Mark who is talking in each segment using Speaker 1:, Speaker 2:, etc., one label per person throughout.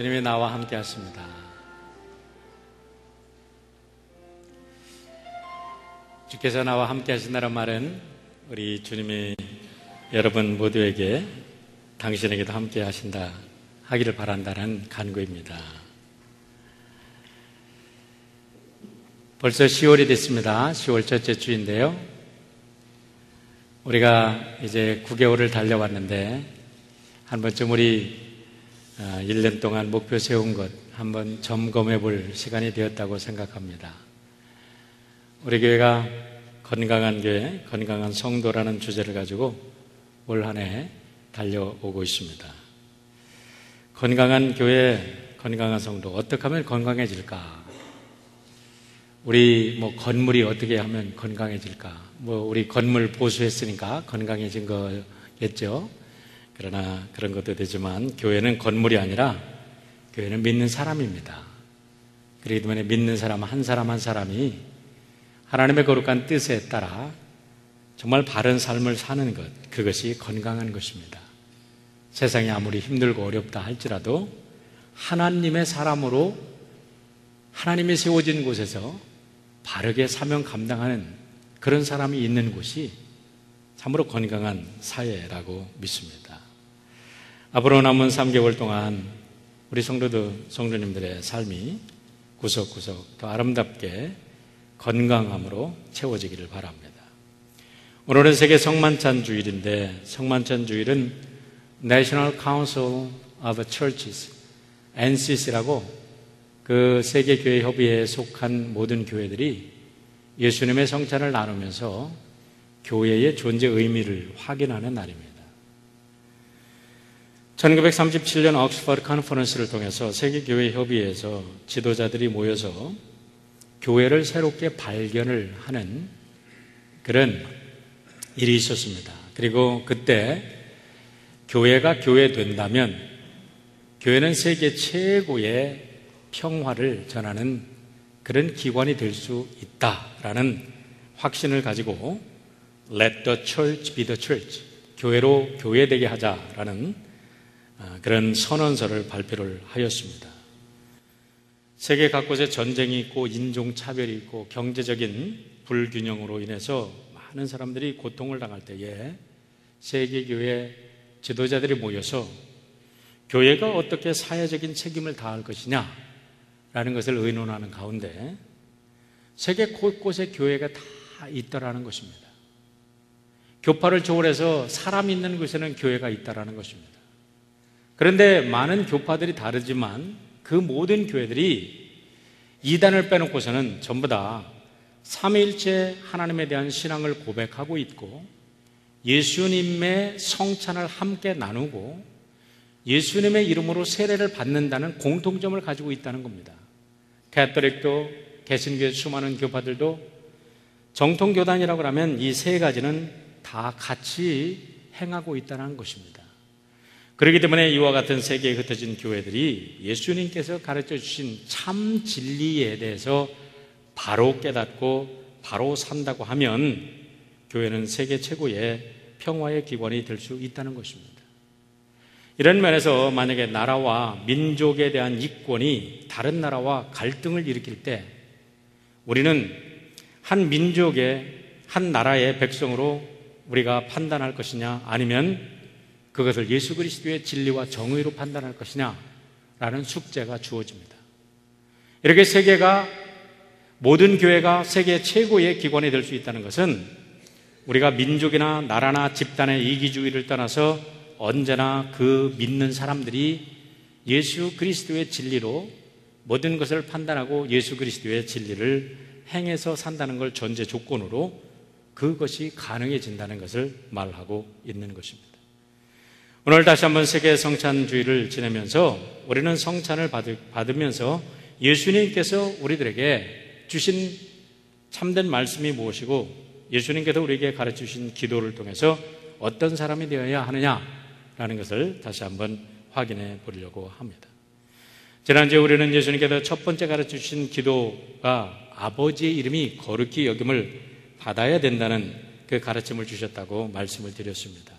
Speaker 1: 주님이 나와 함께 하십니다. 주께서 나와 함께 하신다는 말은 우리 주님이 여러분 모두에게 당신에게도 함께 하신다 하기를 바란다는 간구입니다. 벌써 10월이 됐습니다. 10월 첫째 주인데요. 우리가 이제 9개월을 달려왔는데 한 번쯤 우리 1년 동안 목표 세운 것 한번 점검해 볼 시간이 되었다고 생각합니다. 우리 교회가 건강한 교회, 건강한 성도라는 주제를 가지고 올 한 해 달려오고 있습니다. 건강한 교회, 건강한 성도, 어떻게 하면 건강해질까? 우리 건물이 어떻게 하면 건강해질까? 우리 건물 보수했으니까 건강해진 거겠죠? 그러나 그런 것도 되지만 교회는 건물이 아니라 교회는 믿는 사람입니다. 그렇기 때문에 믿는 사람 한 사람이 하나님의 거룩한 뜻에 따라 정말 바른 삶을 사는 것, 그것이 건강한 것입니다. 세상이 아무리 힘들고 어렵다 할지라도 하나님의 사람으로 하나님이 세워진 곳에서 바르게 사명 감당하는 그런 사람이 있는 곳이 참으로 건강한 사회라고 믿습니다. 앞으로 남은 3개월 동안 우리 성도님들의 삶이 구석구석 더 아름답게 건강함으로 채워지기를 바랍니다. 오늘은 세계 성만찬 주일인데 성만찬 주일은 National Council of Churches, NCC라고 그 세계교회협의회에 속한 모든 교회들이 예수님의 성찬을 나누면서 교회의 존재 의미를 확인하는 날입니다. 1937년 옥스퍼드 컨퍼런스를 통해서 세계교회협의회에서 지도자들이 모여서 교회를 새롭게 발견을 하는 그런 일이 있었습니다. 그리고 그때 교회가 교회된다면 교회는 세계 최고의 평화를 전하는 그런 기관이 될 수 있다라는 확신을 가지고 Let the church be the church, 교회로 교회되게 하자라는 그런 선언서를 발표를 하였습니다. 세계 각곳에 전쟁이 있고 인종차별이 있고 경제적인 불균형으로 인해서 많은 사람들이 고통을 당할 때에 세계교회 지도자들이 모여서 교회가 어떻게 사회적인 책임을 다할 것이냐라는 것을 의논하는 가운데 세계 곳곳에 교회가 다 있다라는 것입니다. 교파를 초월해서 사람 있는 곳에는 교회가 있다라는 것입니다. 그런데 많은 교파들이 다르지만 그 모든 교회들이 이단을 빼놓고서는 전부 다 삼위일체 하나님에 대한 신앙을 고백하고 있고 예수님의 성찬을 함께 나누고 예수님의 이름으로 세례를 받는다는 공통점을 가지고 있다는 겁니다. 가톨릭도 개신교의 수많은 교파들도 정통교단이라고 하면 이 세 가지는 다 같이 행하고 있다는 것입니다. 그렇기 때문에 이와 같은 세계에 흩어진 교회들이 예수님께서 가르쳐 주신 참 진리에 대해서 바로 깨닫고 바로 산다고 하면 교회는 세계 최고의 평화의 기관이 될 수 있다는 것입니다. 이런 면에서 만약에 나라와 민족에 대한 이권이 다른 나라와 갈등을 일으킬 때 우리는 한 민족의 한 나라의 백성으로 우리가 판단할 것이냐 아니면 그것을 예수 그리스도의 진리와 정의로 판단할 것이냐라는 숙제가 주어집니다. 이렇게 세계가 모든 교회가 세계 최고의 기관이 될 수 있다는 것은 우리가 민족이나 나라나 집단의 이기주의를 떠나서 언제나 그 믿는 사람들이 예수 그리스도의 진리로 모든 것을 판단하고 예수 그리스도의 진리를 행해서 산다는 걸 전제 조건으로 그것이 가능해진다는 것을 말하고 있는 것입니다. 오늘 다시 한번 세계 성찬주의를 지내면서 우리는 성찬을 받으면서 예수님께서 우리들에게 주신 참된 말씀이 무엇이고 예수님께서 우리에게 가르쳐 주신 기도를 통해서 어떤 사람이 되어야 하느냐라는 것을 다시 한번 확인해 보려고 합니다. 지난주에 우리는 예수님께서 첫 번째 가르쳐 주신 기도가 아버지의 이름이 거룩히 여김을 받아야 된다는 그 가르침을 주셨다고 말씀을 드렸습니다.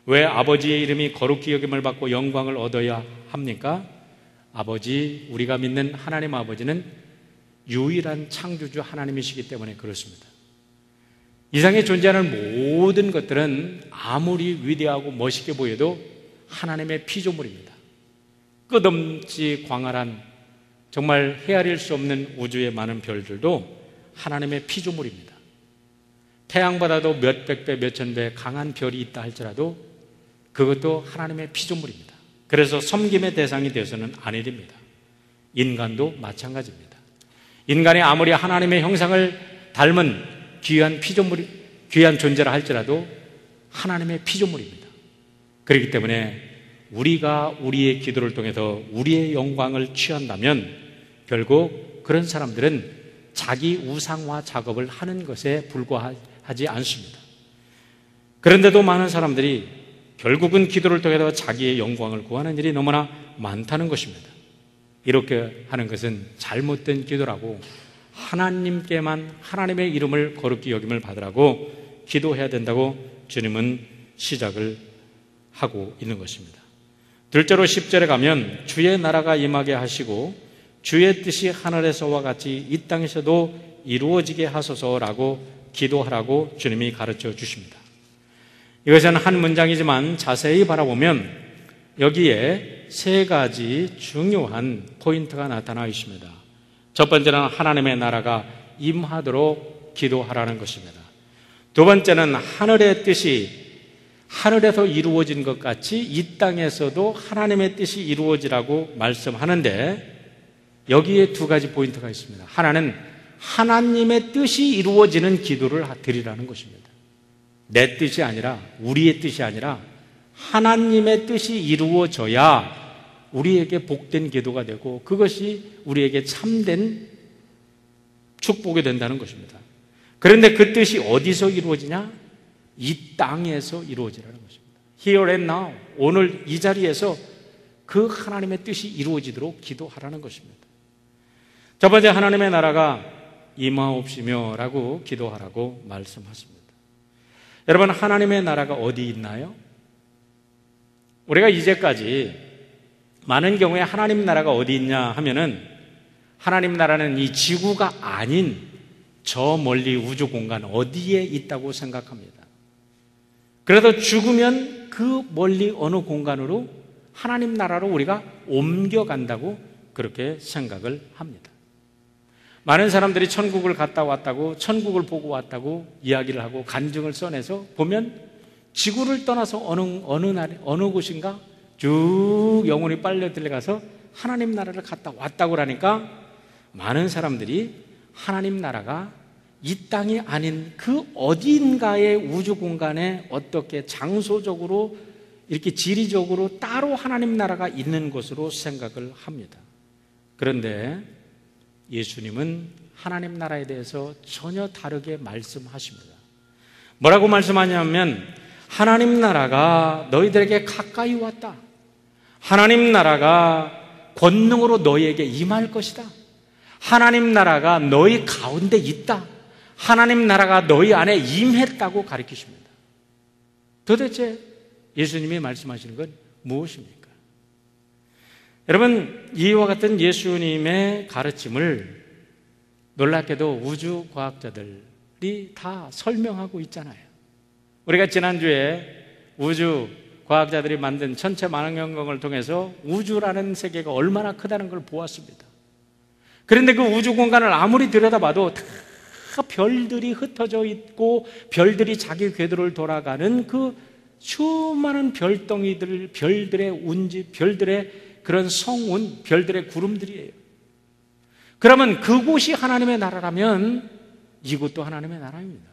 Speaker 1: 왜 아버지의 이름이 거룩히 여김을 받고 영광을 얻어야 합니까? 아버지, 우리가 믿는 하나님 아버지는 유일한 창조주 하나님이시기 때문에 그렇습니다. 이 세상에 존재하는 모든 것들은 아무리 위대하고 멋있게 보여도 하나님의 피조물입니다. 끝없이 광활한 정말 헤아릴 수 없는 우주의 많은 별들도 하나님의 피조물입니다. 태양보다도 몇백 배, 몇천 배 강한 별이 있다 할지라도 그것도 하나님의 피조물입니다. 그래서 섬김의 대상이 되어서는 아니 됩니다. 인간도 마찬가지입니다. 인간이 아무리 하나님의 형상을 닮은 귀한 피조물, 귀한 존재라 할지라도 하나님의 피조물입니다. 그렇기 때문에 우리가 우리의 기도를 통해서 우리의 영광을 취한다면 결국 그런 사람들은 자기 우상화 작업을 하는 것에 불과하지 않습니다. 그런데도 많은 사람들이 결국은 기도를 통해서 자기의 영광을 구하는 일이 너무나 많다는 것입니다. 이렇게 하는 것은 잘못된 기도라고, 하나님께만 하나님의 이름을 거룩히 여김을 받으라고 기도해야 된다고 주님은 시작을 하고 있는 것입니다. 둘째로 10절에 가면 주의 나라가 임하게 하시고 주의 뜻이 하늘에서와 같이 이 땅에서도 이루어지게 하소서라고 기도하라고 주님이 가르쳐 주십니다. 이것은 한 문장이지만 자세히 바라보면 여기에 세 가지 중요한 포인트가 나타나 있습니다. 첫 번째는 하나님의 나라가 임하도록 기도하라는 것입니다. 두 번째는 하늘의 뜻이 하늘에서 이루어진 것 같이 이 땅에서도 하나님의 뜻이 이루어지라고 말씀하는데 여기에 두 가지 포인트가 있습니다. 하나는 하나님의 뜻이 이루어지는 기도를 드리라는 것입니다. 내 뜻이 아니라, 우리의 뜻이 아니라 하나님의 뜻이 이루어져야 우리에게 복된 기도가 되고 그것이 우리에게 참된 축복이 된다는 것입니다. 그런데 그 뜻이 어디서 이루어지냐? 이 땅에서 이루어지라는 것입니다. Here and now, 오늘 이 자리에서 그 하나님의 뜻이 이루어지도록 기도하라는 것입니다. 첫 번째, 하나님의 나라가 임하옵시며 라고 기도하라고 말씀하십니다. 여러분, 하나님의 나라가 어디 있나요? 우리가 이제까지 많은 경우에 하나님 나라가 어디 있냐 하면은 하나님 나라는 이 지구가 아닌 저 멀리 우주 공간 어디에 있다고 생각합니다. 그래서 죽으면 그 멀리 어느 공간으로 하나님 나라로 우리가 옮겨간다고 그렇게 생각을 합니다. 많은 사람들이 천국을 갔다 왔다고, 천국을 보고 왔다고 이야기를 하고 간증을 써내서 보면 지구를 떠나서 어느 곳인가 쭉 영혼이 빨려 들어가서 하나님 나라를 갔다 왔다고 하니까 많은 사람들이 하나님 나라가 이 땅이 아닌 그 어딘가의 우주 공간에 어떻게 장소적으로 이렇게 지리적으로 따로 하나님 나라가 있는 것으로 생각을 합니다. 그런데 예수님은 하나님 나라에 대해서 전혀 다르게 말씀하십니다. 뭐라고 말씀하냐면 하나님 나라가 너희들에게 가까이 왔다. 하나님 나라가 권능으로 너희에게 임할 것이다. 하나님 나라가 너희 가운데 있다. 하나님 나라가 너희 안에 임했다고 가르치십니다. 도대체 예수님이 말씀하시는 건 무엇입니까? 여러분, 이와 같은 예수님의 가르침을 놀랍게도 우주과학자들이 다 설명하고 있잖아요. 우리가 지난주에 우주과학자들이 만든 천체 만원경을 통해서 우주라는 세계가 얼마나 크다는 걸 보았습니다. 그런데 그 우주 공간을 아무리 들여다봐도 다 별들이 흩어져 있고 별들이 자기 궤도를 돌아가는 그 수많은 별덩이들, 별들의 운지, 별들의 그런 성운, 별들의 구름들이에요. 그러면 그곳이 하나님의 나라라면 이곳도 하나님의 나라입니다.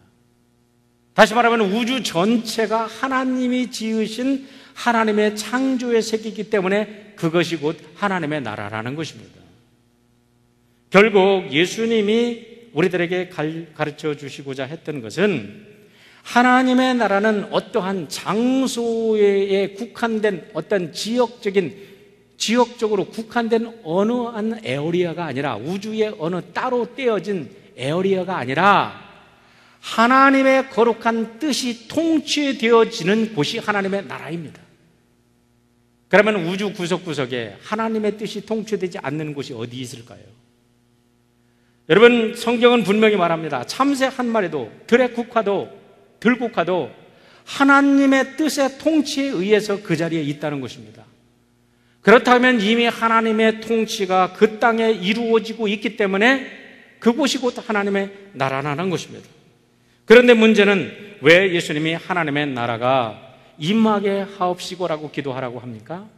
Speaker 1: 다시 말하면 우주 전체가 하나님이 지으신 하나님의 창조의 세계이기 때문에 그것이 곧 하나님의 나라라는 것입니다. 결국 예수님이 우리들에게 가르쳐 주시고자 했던 것은 하나님의 나라는 어떠한 장소에 국한된 어떤 지역적으로 국한된 어느 한 에어리어가 아니라 우주의 어느 따로 떼어진 에어리어가 아니라 하나님의 거룩한 뜻이 통치되어지는 곳이 하나님의 나라입니다. 그러면 우주 구석구석에 하나님의 뜻이 통치되지 않는 곳이 어디 있을까요? 여러분, 성경은 분명히 말합니다. 참새 한 마리도, 들의 국화도, 들국화도 하나님의 뜻의 통치에 의해서 그 자리에 있다는 것입니다. 그렇다면 이미 하나님의 통치가 그 땅에 이루어지고 있기 때문에 그곳이 곧 하나님의 나라라는 것입니다. 그런데 문제는 왜 예수님이 하나님의 나라가 임하게 하옵시고라고 기도하라고 합니까?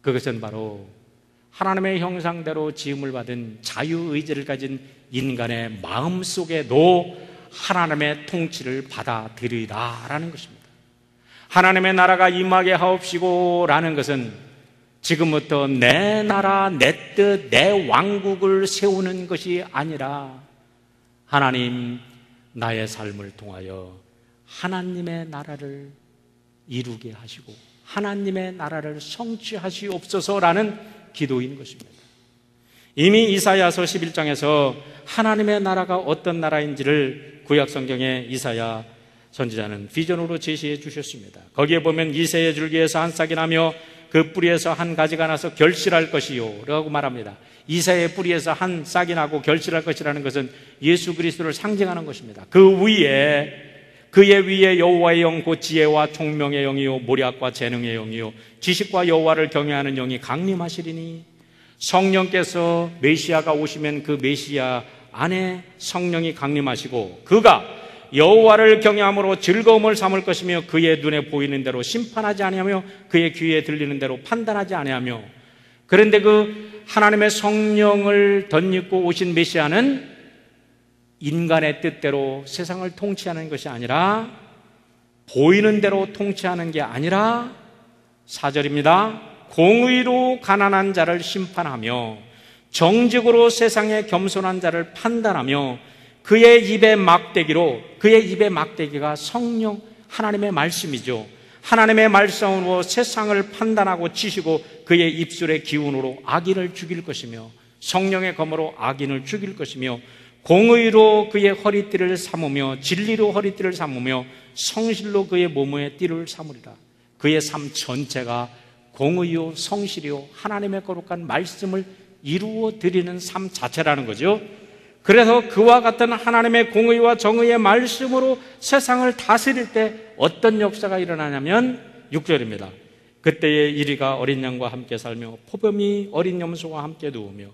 Speaker 1: 그것은 바로 하나님의 형상대로 지음을 받은 자유의지를 가진 인간의 마음속에도 하나님의 통치를 받아들이라라는 것입니다. 하나님의 나라가 임하게 하옵시고라는 것은 지금부터 내 나라, 내 뜻, 내 왕국을 세우는 것이 아니라 하나님, 나의 삶을 통하여 하나님의 나라를 이루게 하시고 하나님의 나라를 성취하시옵소서라는 기도인 것입니다. 이미 이사야서 11장에서 하나님의 나라가 어떤 나라인지를 구약성경의 이사야 선지자는 비전으로 제시해 주셨습니다. 거기에 보면 이새의 줄기에서 한 싹이 나며 그 뿌리에서 한 가지가 나서 결실할 것이요 라고 말합니다. 이새의 뿌리에서 한 싹이 나고 결실할 것이라는 것은 예수 그리스도를 상징하는 것입니다. 그의 위에 여호와의 영 곧 지혜와 총명의 영이요 모략과 재능의 영이요 지식과 여호와를 경외하는 영이 강림하시리니 성령께서 메시아가 오시면 그 메시아 안에 성령이 강림하시고 그가 여호와를 경외함으로 즐거움을 삼을 것이며 그의 눈에 보이는 대로 심판하지 아니하며 그의 귀에 들리는 대로 판단하지 아니하며. 그런데 그 하나님의 성령을 덧입고 오신 메시아는 인간의 뜻대로 세상을 통치하는 것이 아니라 보이는 대로 통치하는 게 아니라 4절입니다. 공의로 가난한 자를 심판하며 정직으로 세상에 겸손한 자를 판단하며 그의 입의 막대기가 성령 하나님의 말씀이죠. 하나님의 말씀으로 세상을 판단하고 치시고 그의 입술의 기운으로 악인을 죽일 것이며 성령의 검으로 악인을 죽일 것이며 공의로 그의 허리띠를 삼으며 진리로 허리띠를 삼으며 성실로 그의 몸의 띠를 삼으리라. 그의 삶 전체가 공의요 성실이요 하나님의 거룩한 말씀을 이루어 드리는 삶 자체라는 거죠. 그래서 그와 같은 하나님의 공의와 정의의 말씀으로 세상을 다스릴 때 어떤 역사가 일어나냐면 6절입니다. 그때에 이리가 어린 양과 함께 살며 포범이 어린 염소와 함께 누우며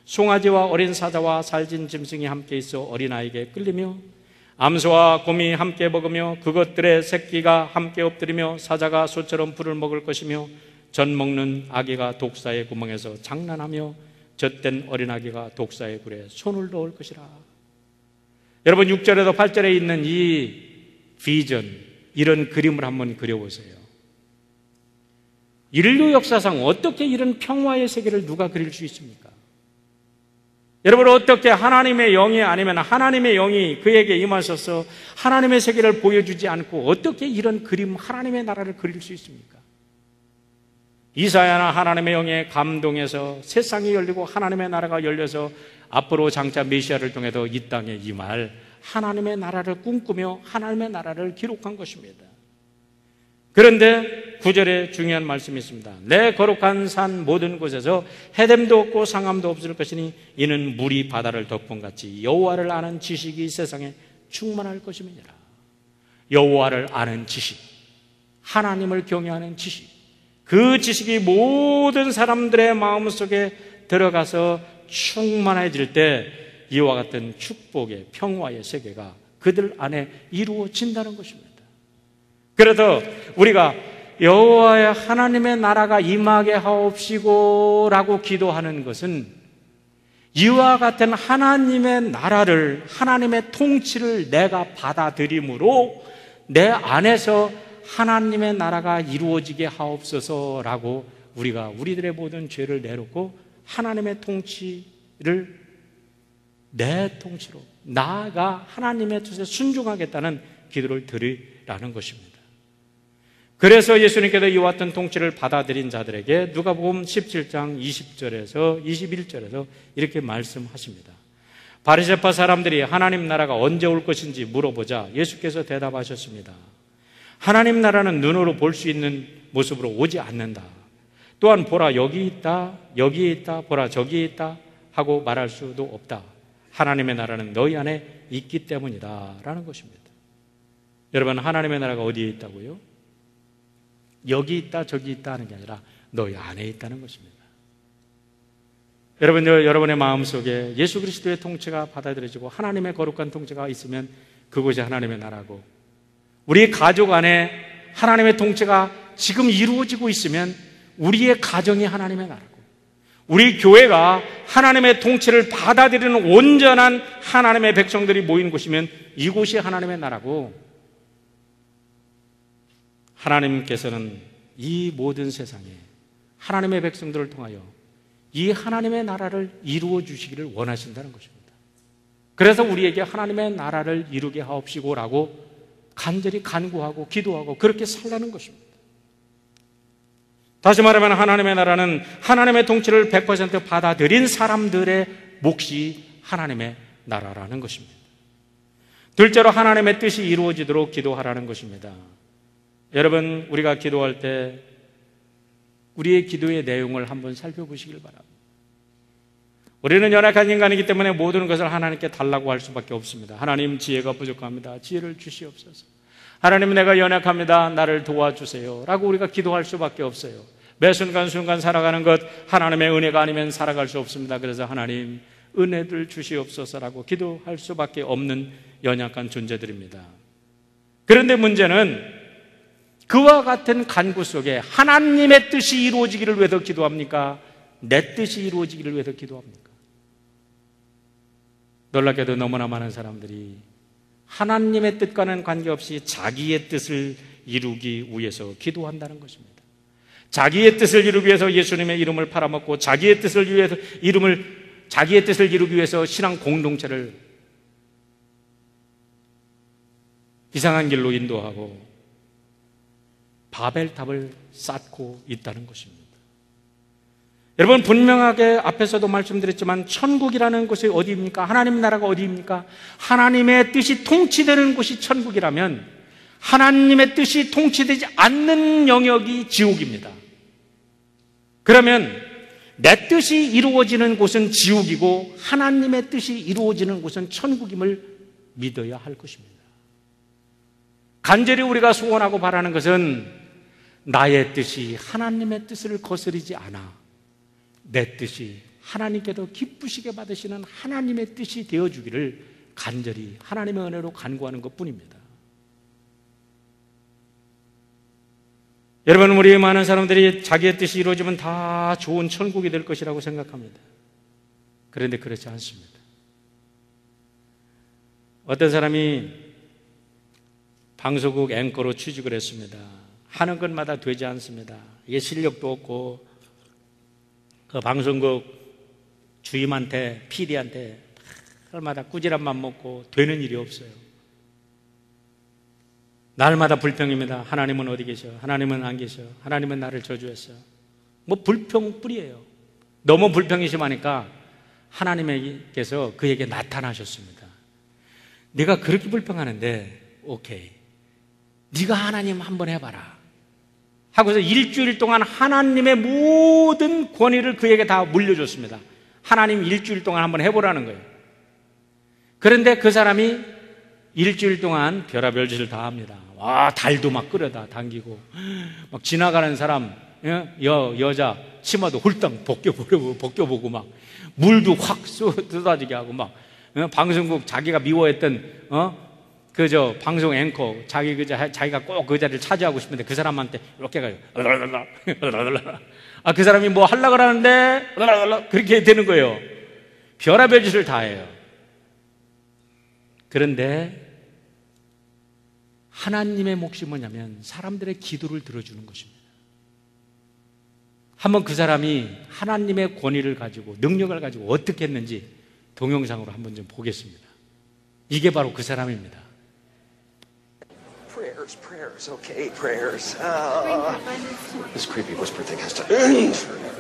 Speaker 1: 송아지와 어린 사자와 살진 짐승이 함께 있어 어린아이에게 끌리며 암소와 곰이 함께 먹으며 그것들의 새끼가 함께 엎드리며 사자가 소처럼 풀을 먹을 것이며 젖 먹는 아기가 독사의 구멍에서 장난하며 젖된 어린아기가 독사의 굴에 손을 넣을 것이라. 여러분 6절에도 8절에 있는 이 비전, 이런 그림을 한번 그려보세요. 인류 역사상 어떻게 이런 평화의 세계를 누가 그릴 수 있습니까? 여러분 어떻게 하나님의 영이 아니면 하나님의 영이 그에게 임하셔서 하나님의 세계를 보여주지 않고 어떻게 이런 그림, 하나님의 나라를 그릴 수 있습니까? 이사야나 하나님의 영에 감동해서 세상이 열리고 하나님의 나라가 열려서 앞으로 장차 메시아를 통해서 이 땅에 임할 하나님의 나라를 꿈꾸며 하나님의 나라를 기록한 것입니다. 그런데 9절에 중요한 말씀이 있습니다. 내 거룩한 산 모든 곳에서 해됨도 없고 상함도 없을 것이니 이는 물이 바다를 덮은 같이 여호와를 아는 지식이 세상에 충만할 것임이니라. 여호와를 아는 지식, 하나님을 경외하는 지식, 그 지식이 모든 사람들의 마음속에 들어가서 충만해질 때 이와 같은 축복의 평화의 세계가 그들 안에 이루어진다는 것입니다. 그래서 우리가 여호와의 하나님의 나라가 임하게 하옵시고 라고 기도하는 것은 이와 같은 하나님의 나라를, 하나님의 통치를 내가 받아들임으로 내 안에서 하나님의 나라가 이루어지게 하옵소서라고 우리가 우리들의 모든 죄를 내놓고 하나님의 통치를 내 통치로 나아가 하나님의 뜻에 순종하겠다는 기도를 드리라는 것입니다. 그래서 예수님께서 이와 같은 통치를 받아들인 자들에게 누가복음 17장 20절에서 21절에서 이렇게 말씀하십니다. 바리새파 사람들이 하나님 나라가 언제 올 것인지 물어보자 예수께서 대답하셨습니다. 하나님 나라는 눈으로 볼 수 있는 모습으로 오지 않는다. 또한 보라 여기 있다, 여기에 있다, 보라 저기에 있다 하고 말할 수도 없다. 하나님의 나라는 너희 안에 있기 때문이다 라는 것입니다. 여러분, 하나님의 나라가 어디에 있다고요? 여기 있다 저기 있다 하는 게 아니라 너희 안에 있다는 것입니다. 여러분, 여러분의 마음속에 예수 그리스도의 통치가 받아들여지고 하나님의 거룩한 통치가 있으면 그곳이 하나님의 나라고, 우리 가족 안에 하나님의 통치가 지금 이루어지고 있으면 우리의 가정이 하나님의 나라고, 우리 교회가 하나님의 통치를 받아들이는 온전한 하나님의 백성들이 모이는 곳이면 이곳이 하나님의 나라고, 하나님께서는 이 모든 세상에 하나님의 백성들을 통하여 이 하나님의 나라를 이루어 주시기를 원하신다는 것입니다. 그래서 우리에게 하나님의 나라를 이루게 하옵시고라고 간절히 간구하고 기도하고 그렇게 살라는 것입니다. 다시 말하면 하나님의 나라는 하나님의 통치를 100% 받아들인 사람들의 몫이 하나님의 나라라는 것입니다. 둘째로 하나님의 뜻이 이루어지도록 기도하라는 것입니다. 여러분, 우리가 기도할 때 우리의 기도의 내용을 한번 살펴보시길 바랍니다. 우리는 연약한 인간이기 때문에 모든 것을 하나님께 달라고 할 수밖에 없습니다. 하나님, 지혜가 부족합니다. 지혜를 주시옵소서. 하나님, 내가 연약합니다. 나를 도와주세요 라고 우리가 기도할 수밖에 없어요. 매 순간순간 살아가는 것 하나님의 은혜가 아니면 살아갈 수 없습니다. 그래서 하나님, 은혜를 주시옵소서라고 기도할 수밖에 없는 연약한 존재들입니다. 그런데 문제는 그와 같은 간구 속에 하나님의 뜻이 이루어지기를 위해서 기도합니까? 내 뜻이 이루어지기를 위해서 기도합니까? 놀랍게도 너무나 많은 사람들이 하나님의 뜻과는 관계없이 자기의 뜻을 이루기 위해서 기도한다는 것입니다. 자기의 뜻을 이루기 위해서 예수님의 이름을 팔아먹고 자기의 뜻을 이루기 위해서 신앙 공동체를 이상한 길로 인도하고 바벨탑을 쌓고 있다는 것입니다. 여러분, 분명하게 앞에서도 말씀드렸지만 천국이라는 곳이 어디입니까? 하나님 나라가 어디입니까? 하나님의 뜻이 통치되는 곳이 천국이라면 하나님의 뜻이 통치되지 않는 영역이 지옥입니다. 그러면 내 뜻이 이루어지는 곳은 지옥이고 하나님의 뜻이 이루어지는 곳은 천국임을 믿어야 할 것입니다. 간절히 우리가 소원하고 바라는 것은 나의 뜻이 하나님의 뜻을 거스르지 않아 내 뜻이 하나님께도 기쁘시게 받으시는 하나님의 뜻이 되어주기를 간절히 하나님의 은혜로 간구하는 것뿐입니다. 여러분, 우리 많은 사람들이 자기의 뜻이 이루어지면 다 좋은 천국이 될 것이라고 생각합니다. 그런데 그렇지 않습니다. 어떤 사람이 방송국 앵커로 취직을 했습니다. 하는 것마다 되지 않습니다. 이게 실력도 없고 그 방송국 주임한테, PD한테 날마다 꾸지람 맘 먹고 되는 일이 없어요. 날마다 불평입니다. 하나님은 어디 계셔? 하나님은 안 계셔? 하나님은 나를 저주했어? 뭐 불평뿐이에요. 너무 불평이 심하니까 하나님께서 그에게 나타나셨습니다. 네가 그렇게 불평하는데 오케이, 네가 하나님 한번 해봐라 하고서 일주일 동안 하나님의 모든 권위를 그에게 다 물려줬습니다. 하나님 일주일 동안 한번 해보라는 거예요. 그런데 그 사람이 일주일 동안 별의별 짓을 다 합니다. 와, 달도 막 끌어다 당기고 막 지나가는 사람 여자 치마도 홀딱 벗겨보고 막 물도 확 쏟아지게 하고 막 방송국 자기가 미워했던 방송 앵커 자기가 꼭 그 자리를 차지하고 싶은데 그 사람한테 이렇게 가요. 그 사람이 뭐 하려고 하는데 그렇게 되는 거예요. 별의별 짓을 다 해요. 그런데 하나님의 몫이 뭐냐면 사람들의 기도를 들어주는 것입니다. 한번 그 사람이 하나님의 권위를 가지고 능력을 가지고 어떻게 했는지 동영상으로 한번 좀 보겠습니다. 이게 바로 그 사람입니다.
Speaker 2: Prayers, okay, prayers. This creepy whisper thing has to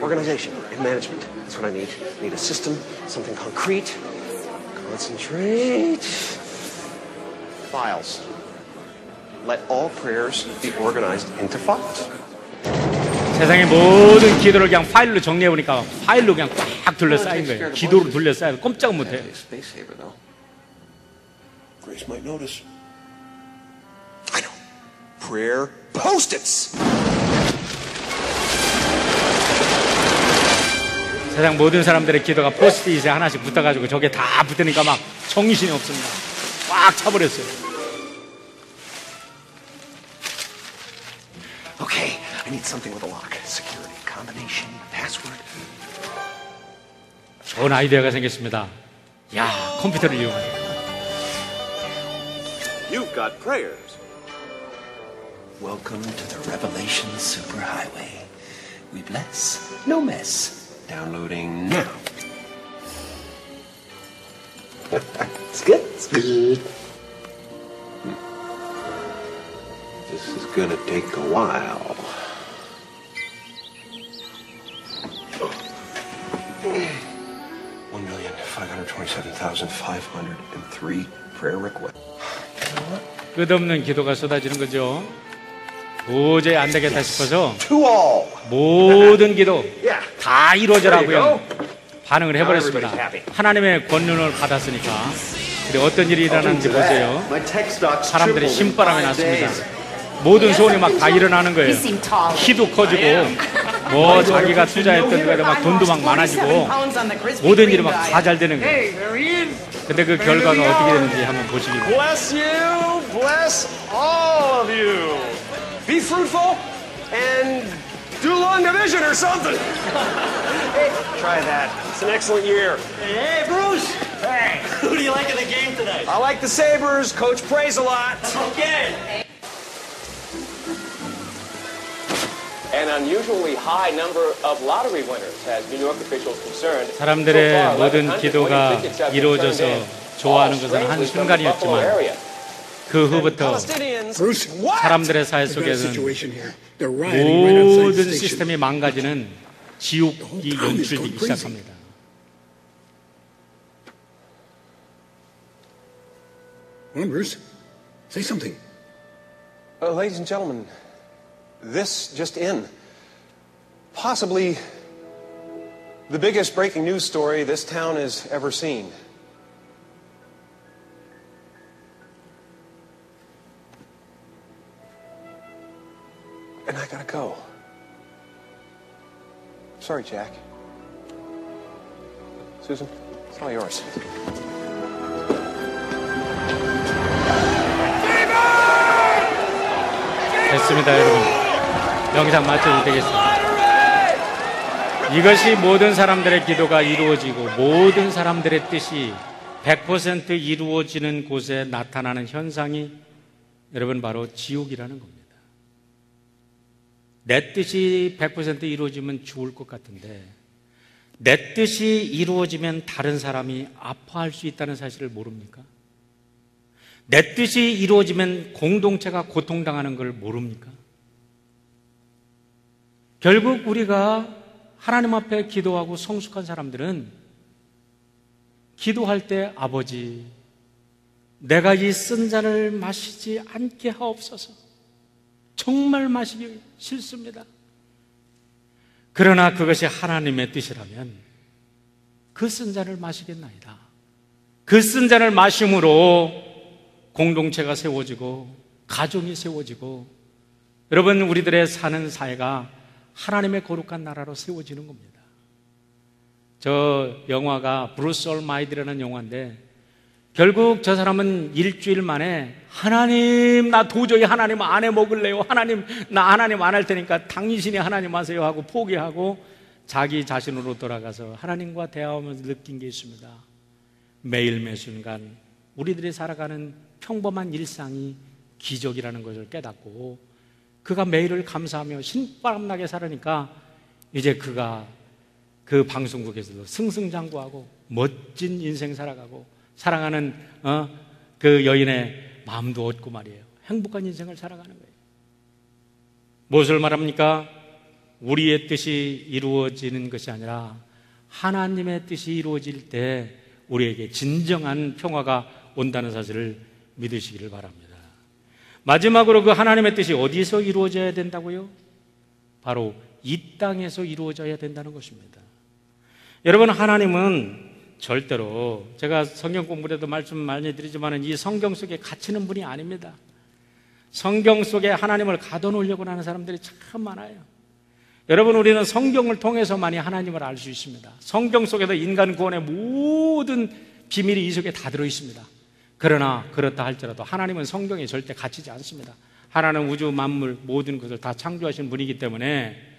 Speaker 2: organization and management. That's what I need. I need a system, something concrete. Concentrate. Files. Let all prayers be organized into files.
Speaker 1: 세상의 모든 기도를 그냥 파일로 정리해보니까 파일로 그냥 꽉 둘러싸인 거예요. 기도로 둘러싸여서 꼼짝 못해요.
Speaker 2: Grace might notice. I know. Prayer post-its.
Speaker 1: 세상 모든 사람들의 기도가 포스트잇에 하나씩 붙어가지고 저게 다 붙으니까 막 정신이 없습니다. 꽉 차버렸어요.
Speaker 2: Okay, I need something with a lock. Security, combination, password.
Speaker 1: 좋은 아이디어가 생겼습니다. 야, 컴퓨터를 이용하죠.
Speaker 2: You've got prayers. Welcome to the Revelation Superhighway. We bless, no mess. Downloading now. It's good. It's good. This is gonna take a while. $1,527,503 prayer requests.
Speaker 1: 끝없는 기도가 쏟아지는 거죠. 도저히 안 되겠다 싶어서
Speaker 2: To all.
Speaker 1: 모든 기도 다 이루어져라고요. 반응을 해버렸습니다. 하나님의 권능을 받았으니까. 근데 어떤 일이 일어나는지 보세요. 사람들이 신바람이 났습니다. 모든 소원이 막 다 일어나는 거예요. 키도 커지고 뭐 자기가 투자했던 거에 막 돈도 막 많아지고 모든 일이 막 다 잘 되는 거예요. 근데 그 결과가 어떻게 되는지 한번 보시기 바랍니다.
Speaker 2: Bless you, bless all of you. Be fruitful and do long division or something. Hey, try that. It's an excellent year.
Speaker 3: Hey, Bruce! Hey, who do you like in the game tonight?
Speaker 2: I like the Sabres. Coach prays a lot.
Speaker 3: Okay.
Speaker 4: An unusually high number of lottery winners has New York officials concerned.
Speaker 1: 사람들의 모든 기도가 이루어져서 좋아하는 것은 한 순간이었지만 그 후부터 사람들의 사회 속에서는 모든 시스템이 망가지는 지옥이 연출되기 시작합니다.
Speaker 5: Come on, Bruce. Say something.
Speaker 2: Ladies and gentlemen, this just in. Possibly the biggest breaking news story this town has ever seen. And I gotta go. Sorry, Jack. Susan, it's all yours.
Speaker 1: 됐습니다, 여러분. 영상 마쳐도 되겠습니다. 이것이 모든 사람들의 기도가 이루어지고 모든 사람들의 뜻이 100% 이루어지는 곳에 나타나는 현상이 여러분 바로 지옥이라는 겁니다. 내 뜻이 100% 이루어지면 죽을 것 같은데 내 뜻이 이루어지면 다른 사람이 아파할 수 있다는 사실을 모릅니까? 내 뜻이 이루어지면 공동체가 고통당하는 걸 모릅니까? 결국 우리가 하나님 앞에 기도하고 성숙한 사람들은 기도할 때 아버지, 내가 이 쓴 잔을 마시지 않게 하옵소서. 정말 마시기 싫습니다. 그러나 그것이 하나님의 뜻이라면 그 쓴 잔을 마시겠나이다. 그 쓴 잔을 마심으로 공동체가 세워지고 가정이 세워지고 여러분 우리들의 사는 사회가 하나님의 거룩한 나라로 세워지는 겁니다. 저 영화가 브루스 올마이트라는 영화인데 결국 저 사람은 일주일 만에 하나님 나 도저히 하나님 안 해먹을래요. 하나님 나 하나님 안 할 테니까 당신이 하나님 하세요 하고 포기하고 자기 자신으로 돌아가서 하나님과 대화하면서 느낀 게 있습니다. 매일 매 순간 우리들이 살아가는 평범한 일상이 기적이라는 것을 깨닫고 그가 매일을 감사하며 신바람나게 살으니까 이제 그가 그 방송국에서도 승승장구하고 멋진 인생 살아가고 사랑하는 그 여인의 마음도 얻고 말이에요. 행복한 인생을 살아가는 거예요. 무엇을 말합니까? 우리의 뜻이 이루어지는 것이 아니라 하나님의 뜻이 이루어질 때 우리에게 진정한 평화가 온다는 사실을 믿으시기를 바랍니다. 마지막으로 그 하나님의 뜻이 어디서 이루어져야 된다고요? 바로 이 땅에서 이루어져야 된다는 것입니다. 여러분, 하나님은 절대로, 제가 성경 공부에도 말씀 많이 드리지만 이 성경 속에 갇히는 분이 아닙니다. 성경 속에 하나님을 가둬놓으려고 하는 사람들이 참 많아요. 여러분, 우리는 성경을 통해서만이 하나님을 알 수 있습니다. 성경 속에도 인간 구원의 모든 비밀이 이 속에 다 들어있습니다. 그러나 그렇다 할지라도 하나님은 성경에 절대 갇히지 않습니다. 하나님은 우주 만물 모든 것을 다 창조하신 분이기 때문에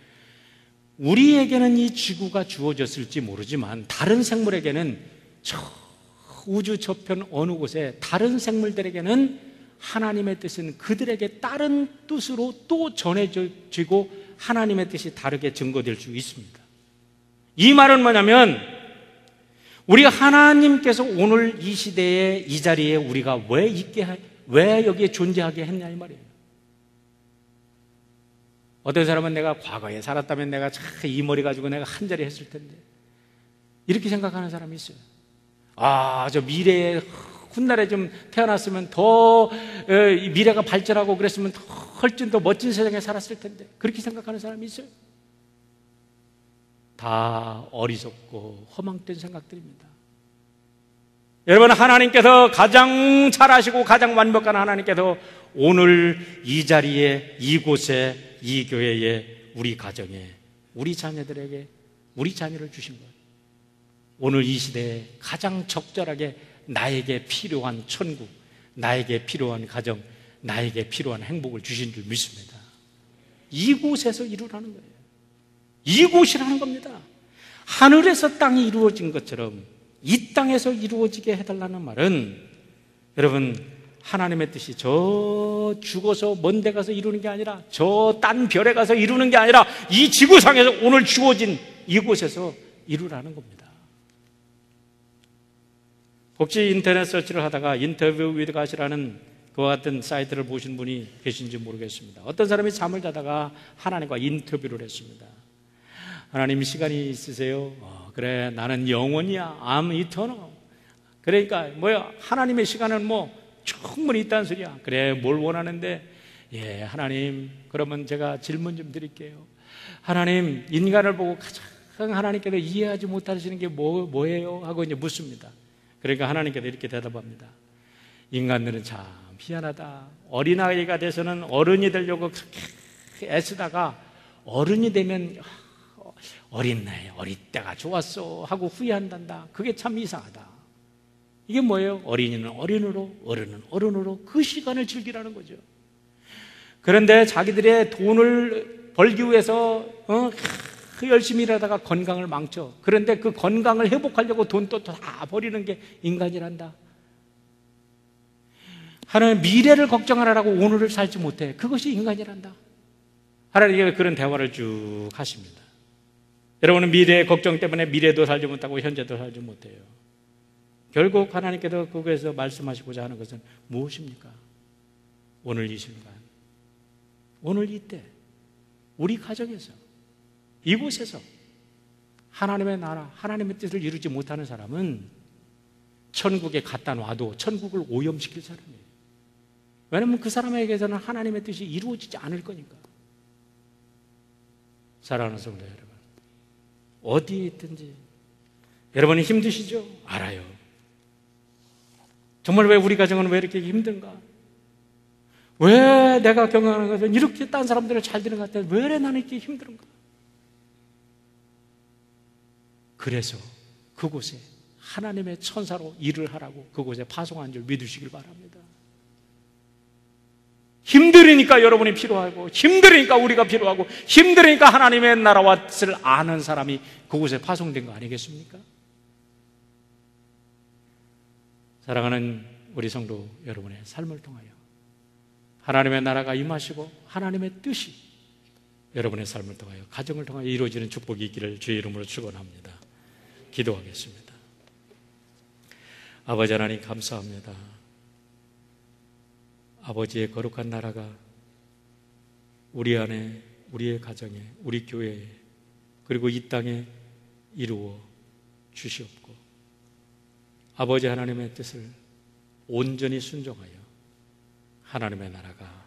Speaker 1: 우리에게는 이 지구가 주어졌을지 모르지만 다른 생물에게는 저 우주 저편 어느 곳에 다른 생물들에게는 하나님의 뜻은 그들에게 다른 뜻으로 또 전해지고 하나님의 뜻이 다르게 증거될 수 있습니다. 이 말은 뭐냐면 우리 하나님께서 오늘 이 시대에 이 자리에 우리가 왜 여기에 존재하게 했냐 이 말이에요. 어떤 사람은 내가 과거에 살았다면 내가 참 이 머리 가지고 내가 한 자리 했을 텐데 이렇게 생각하는 사람이 있어요. 저 미래에 훗날에 좀 태어났으면 더 미래가 발전하고 그랬으면 훨씬 더 멋진 세상에 살았을 텐데 그렇게 생각하는 사람이 있어요. 다 어리석고 허망된 생각들입니다. 여러분, 하나님께서 가장 잘하시고 가장 완벽한 하나님께서 오늘 이 자리에 이곳에 이 교회에 우리 가정에 우리 자녀들에게 우리 자녀를 주신 거예요. 오늘 이 시대에 가장 적절하게 나에게 필요한 천국, 나에게 필요한 가정, 나에게 필요한 행복을 주신 줄 믿습니다. 이곳에서 이루라는 거예요. 이곳이라는 겁니다. 하늘에서 땅이 이루어진 것처럼 이 땅에서 이루어지게 해달라는 말은 여러분, 하나님의 뜻이 저 죽어서 먼 데 가서 이루는 게 아니라 저 딴 별에 가서 이루는 게 아니라 이 지구상에서 오늘 주어진 이곳에서 이루라는 겁니다. 혹시 인터넷 서치를 하다가 인터뷰 위드 갓이라는 그와 같은 사이트를 보신 분이 계신지 모르겠습니다. 어떤 사람이 잠을 자다가 하나님과 인터뷰를 했습니다. 하나님, 시간이 있으세요? 그래, 나는 영원이야. I'm eternal. 그러니까 뭐야, 하나님의 시간은 충분히 있다는 소리야. 그래, 뭘 원하는데? 하나님, 그러면 제가 질문 좀 드릴게요. 하나님, 인간을 보고 가장 하나님께서 이해하지 못하시는 게 뭐예요? 하고 이제 묻습니다. 그러니까 하나님께서 이렇게 대답합니다. 인간들은 참 희한하다. 어린아이가 돼서는 어른이 되려고 그렇게 애쓰다가 어른이 되면 어린 나이, 어릴 때가 좋았어 하고 후회한단다. 그게 참 이상하다. 이게 뭐예요? 어린이는 어린으로, 어른은 어른으로 그 시간을 즐기라는 거죠. 그런데 자기들의 돈을 벌기 위해서 열심히 일하다가 건강을 망쳐. 그런데 그 건강을 회복하려고 돈도 다 버리는 게 인간이란다. 하나님, 미래를 걱정하라고 오늘을 살지 못해. 그것이 인간이란다. 하나님께서 그런 대화를 쭉 하십니다. 여러분은 미래의 걱정 때문에 미래도 살지 못하고 현재도 살지 못해요. 결국 하나님께서 그곳에서 말씀하시고자 하는 것은 무엇입니까? 오늘 이 순간, 오늘 이때, 우리 가정에서, 이곳에서 하나님의 나라, 하나님의 뜻을 이루지 못하는 사람은 천국에 갖다 놔도 천국을 오염시킬 사람이에요. 왜냐하면 그 사람에게서는 하나님의 뜻이 이루어지지 않을 거니까. 사랑하는 성도 여러분, 어디에 있든지 여러분이 힘드시죠? 알아요. 정말 왜 우리 가정은 왜 이렇게 힘든가? 왜 내가 경험하는 것은 이렇게 딴 사람들은 잘 되는 것 같아? 왜 나는 이렇게 힘든가? 그래서 그곳에 하나님의 천사로 일을 하라고 그곳에 파송한 줄 믿으시길 바랍니다. 힘들으니까 여러분이 필요하고, 힘들으니까 우리가 필요하고, 힘들으니까 하나님의 나라와 뜻을 아는 사람이 그곳에 파송된 거 아니겠습니까? 사랑하는 우리 성도 여러분의 삶을 통하여 하나님의 나라가 임하시고 하나님의 뜻이 여러분의 삶을 통하여, 가정을 통하여 이루어지는 축복이 있기를 주의 이름으로 축원합니다. 기도하겠습니다. 아버지 하나님, 감사합니다. 아버지의 거룩한 나라가 우리 안에, 우리의 가정에, 우리 교회에, 그리고 이 땅에 이루어 주시옵고, 아버지 하나님의 뜻을 온전히 순종하여 하나님의 나라가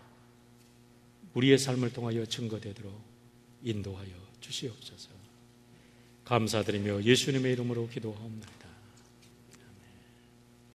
Speaker 1: 우리의 삶을 통하여 증거되도록 인도하여 주시옵소서. 감사드리며 예수님의 이름으로 기도하옵나이다.